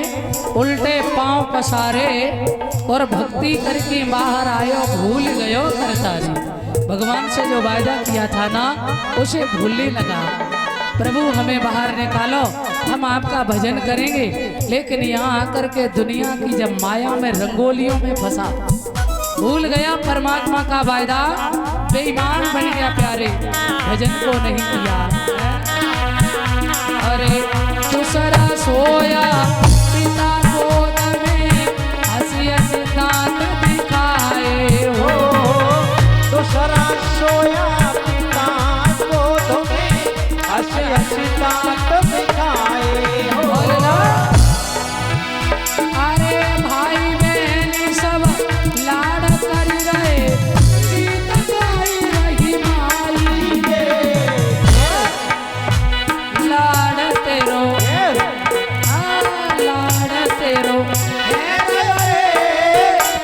में उल्टे पांव पसारे और भक्ति करके बाहर आयो, भूल गयो करतारी। भगवान से जो वायदा किया था ना उसे भूलने लगा। प्रभु हमें बाहर निकालो, हम आपका भजन करेंगे। लेकिन यहाँ आकर के दुनिया की जब माया में रंगोलियों में फंसा, भूल गया परमात्मा का वायदा, बेईमान बन गया प्यारे, भजन को नहीं किया। अरे दूसरा सोया पिता गोद में, हंसी हंसी दांत दिखाए हो। दूसरा सोया पिता गोद में, हंसी हंसी दांत दिखाए हो। अरे भाई बहन सब लाड़ कर रहे, गीत गाई रही माई लाड़ तेरो, लाड़ तेरो।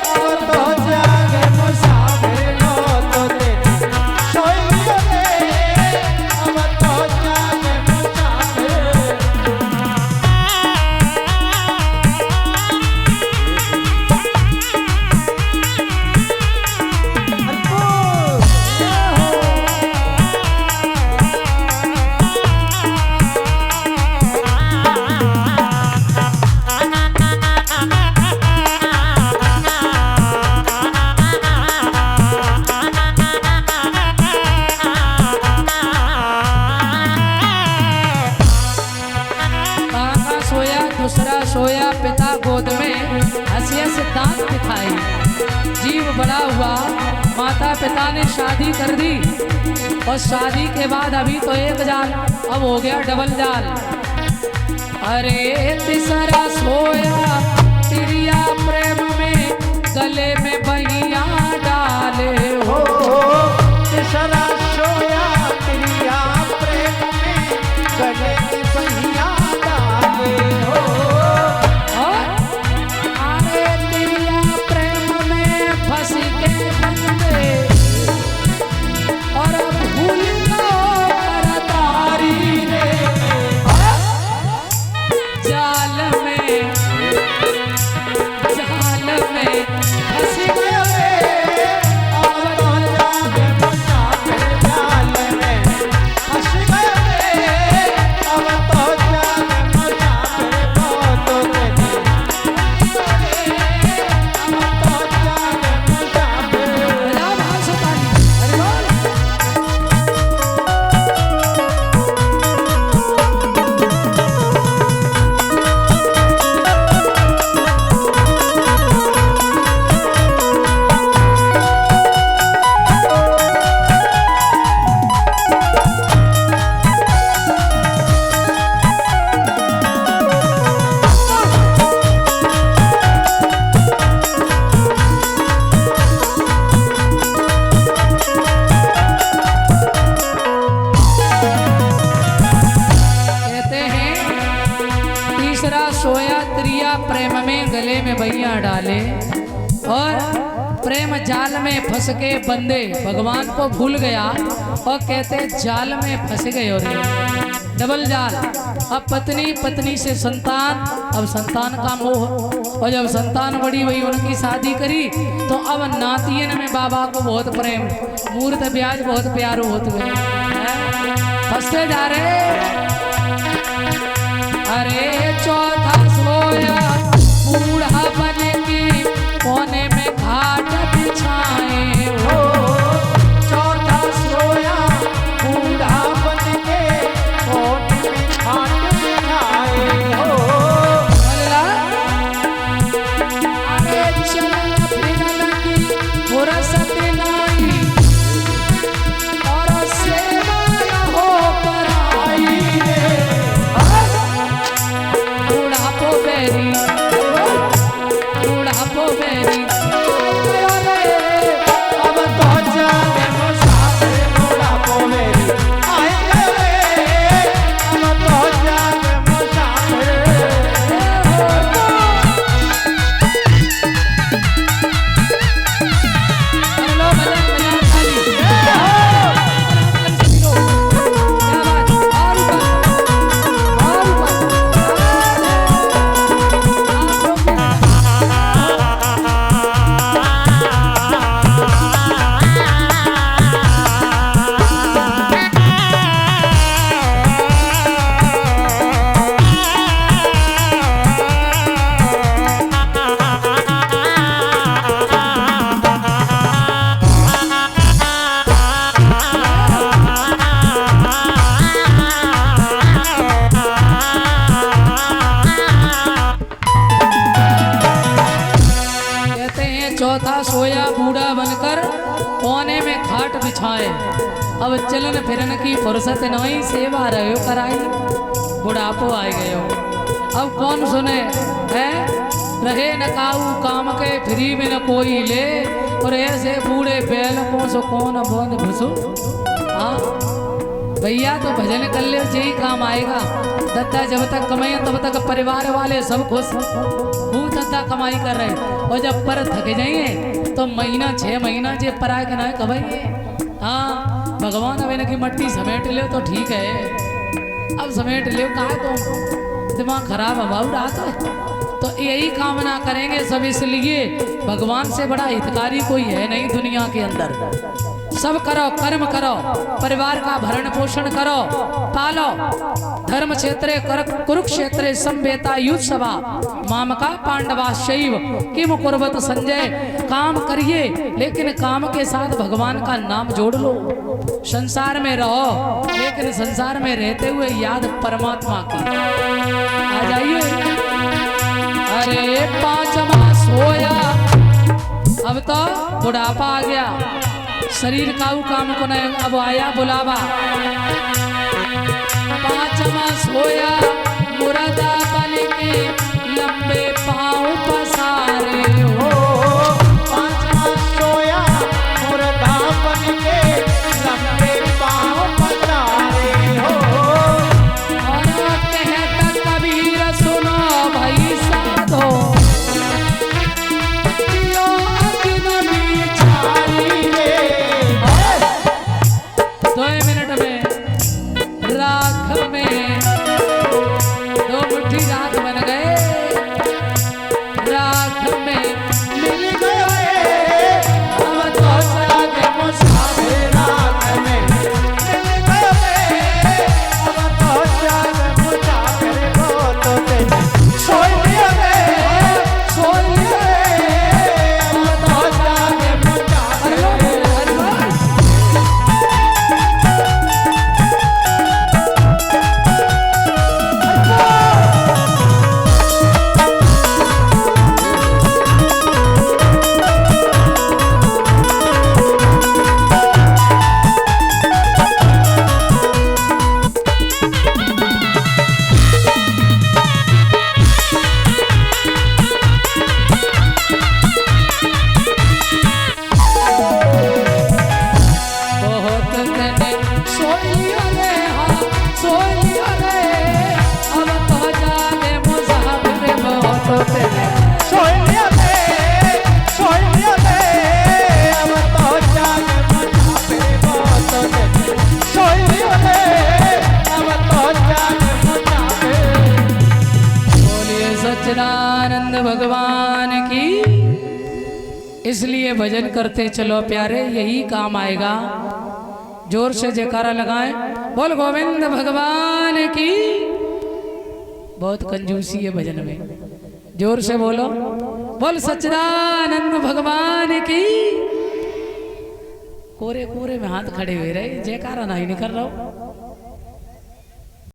और तो जागे मुसाफिर लो तो तेरी सोइयों में, अब तो जागे मुसाफिर। दूसरा सोया पिता गोद में, हंसी हंसी दांत दिखाई। जीव बड़ा हुआ, माता पिता ने शादी कर दी और शादी के बाद अभी तो एक जाल, अब हो गया डबल जाल। अरे तीसरा सोया तिरिया प्रेम में, गले में बहिया डाले हो। तीसरा सोया तिरिया प्रेम में, गले में बहिया डाले हो। अरे तिरिया प्रेम में फंस के बंदे, और भूल गयो करतारी रे। जाल में फंस गयो रे। अब तो जागे मुसाफिर जाल में फंस गए रे। अब तो जागे मुसाफिर बहुत तेरी सोइयों में, अब तो जागे मुसाफिर। राम हंस ताली, अरे बोल। कहते हैं तीसरा सोया त्रिया प्रेम में, गले में बहिया डाले, और प्रेम जाल में फंस के बंदे भगवान को भूल गया और कहते जाल में फंस गए। और डबल जाल। अब पत्नी पत्नी से संतान, अब संतान का मोह, और जब संतान बड़ी हुई उनकी शादी करी तो अब नातियन में बाबा को बहुत प्रेम, मूर्त ब्याज बहुत प्यारो होते गए, फंसते जा रहे। अरे चौथा सोया बूढ़ा बन के, कोने में घाट बिछाए हो। चौथा सोया बूढ़ा बन के, कोने में घाट बिछाए हो। अरे चलन फिरन की फुर्सत नहीं, और सेवा न हो पराई रे। बुढ़ापो बेरी में खाट बिछाए, अब चलन फिरन की फुर्सत नहीं, सेवा रहे कराई, बुढ़ापो आए गए हो। अब कौन सुने है, रहे न काऊ काम के फ्री में न कोई ले, और ऐसे बूढ़े बैल को सो कौन बोंद भुसु। हाँ भैया तो भजन कर ले, यही काम आएगा। दत्ता जब तक कमाए तब तक परिवार वाले सब खुश, खूब दत्ता कमाई कर रहे, और जब पर थक जाइए तो महीना 6 महीना जे पराए के ना कमाइए। हाँ भगवान अब इनकी मट्टी समेट ले तो ठीक है, अब समेट ले कहा तो दिमाग खराब है बाबू रात है। तो यही कामना करेंगे सब, इसलिए भगवान से बड़ा हितकारी कोई है नहीं दुनिया के अंदर। सब करो, कर्म करो, परिवार का भरण पोषण करो, पालो। धर्म क्षेत्रे कुरुक्षेत्रे संवेता युद्ध सभा, मामका पांडवा शैव किम कुर्वत संजय। काम करिए लेकिन काम के साथ भगवान का नाम जोड़ लो। संसार में रहो लेकिन संसार में रहते हुए याद परमात्मा की। आ जाइए। अरे 5 मास होया, अब तो बुढ़ापा आ गया, शरीर काऊ काम को नहीं, अब आया बुलावा। 5 मास होया, मुर्दा बन के लंबे पाँव पसारे हो। 5 मास सोया, मुर्दा बन के लंबे पाँव पसारे हो। और कहता कबीर सुनो भाई साधो, जियो अग्नि छाई रे। 2 मिनट में राख में 2 मुट्ठी राख बन गए, राख में मिल गए। अब तो जागे मुसाफिर रात में मिल गए, अब तो जाग मुसाफिर को तो तेरे सोई लिया रे, सोई लिए। अब तो जाग मुसाफिर। बहुत तने सोई लिया रे, हाँ सोई लिया रे। अब तो जागे मुसाफिर बहुत तेरे। सोई लिया रे, सोई लिया रे, अब तो जाग मुसाफिर को तो तेरे। सोई लिया रे, अब तो जाग मुसाफिर। बोलिए सच्चिदानंद भगवान की। इसलिए भजन करते चलो प्यारे, यही काम आएगा। जोर से जयकारा लगाएं, बोल गोविंद भगवान की। बहुत कंजूसी है भजन में, जोर से बोलो, बोल सच्चिदानंद भगवान की। कोरे कोरे में हाथ खड़े हुए रहे, जयकारा नहीं कर रहा हूं।